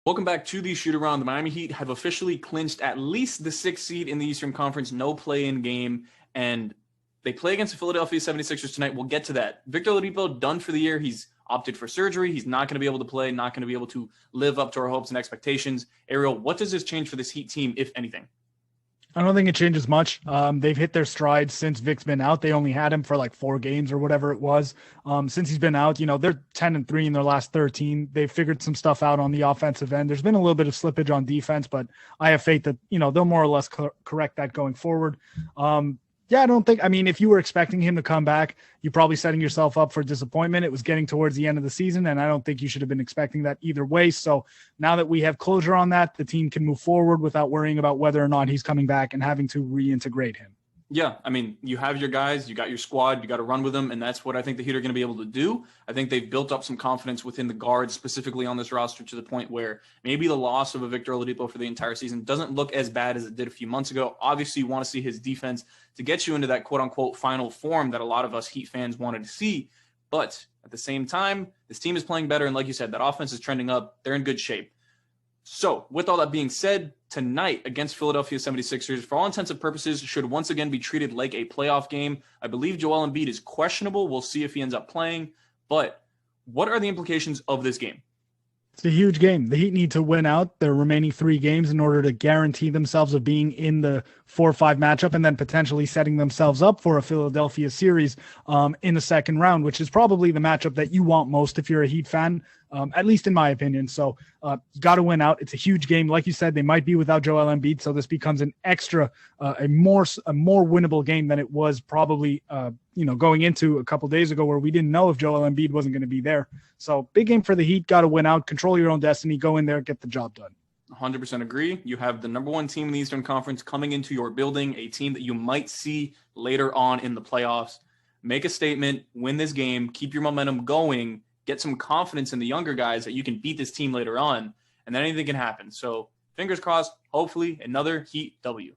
Welcome back to the Shootaround. The Miami Heat have officially clinched at least the 6th seed in the Eastern Conference, no play-in game, and they play against the Philadelphia 76ers tonight. We'll get to that. Victor Oladipo, done for the year. He's opted for surgery. He's not going to be able to play, not going to be able to live up to our hopes and expectations. Ariel, what does this change for this Heat team, if anything? I don't think it changes much. They've hit their stride since Vic's been out. They only had him for like 4 games or whatever it was. Since he's been out, they're 10-3 in their last 13. They've figured some stuff out on the offensive end. There's been a little bit of slippage on defense, but I have faith that, they'll more or less correct that going forward. I don't think, if you were expecting him to come back, you're probably setting yourself up for disappointment. It was getting towards the end of the season, and I don't think you should have been expecting that either way. So now that we have closure on that, the team can move forward without worrying about whether or not he's coming back and having to reintegrate him. Yeah, you have your guys, you got your squad, you got to run with them, and that's what I think the Heat are going to be able to do. I think they've built up some confidence within the guards, specifically on this roster, to the point where maybe the loss of a Victor Oladipo for the entire season doesn't look as bad as it did a few months ago. Obviously, you want to see his defense to get you into that quote-unquote final form that a lot of us Heat fans wanted to see. But at the same time, this team is playing better, and like you said, that offense is trending up. They're in good shape. So, with all that being said, tonight against Philadelphia 76ers, for all intents and purposes, should once again be treated like a playoff game. I believe Joel Embiid is questionable. We'll see if he ends up playing. But what are the implications of this game? It's a huge game. The Heat need to win out their remaining 3 games in order to guarantee themselves of being in the 4-5 matchup and then potentially setting themselves up for a Philadelphia series in the second round, which is probably the matchup that you want most if you're a Heat fan, at least in my opinion. So you got to win out. It's a huge game. Like you said, they might be without Joel Embiid, so this becomes an extra, a more winnable game than it was probably going into a couple days ago where we didn't know if Joel Embiid wasn't going to be there. So big game for the Heat. Got to win out, control your own destiny, go in there, get the job done. 100% agree. You have the number 1 team in the Eastern Conference coming into your building, a team that you might see later on in the playoffs. Make a statement, win this game, keep your momentum going, get some confidence in the younger guys that you can beat this team later on, and then anything can happen. So fingers crossed, hopefully another Heat W.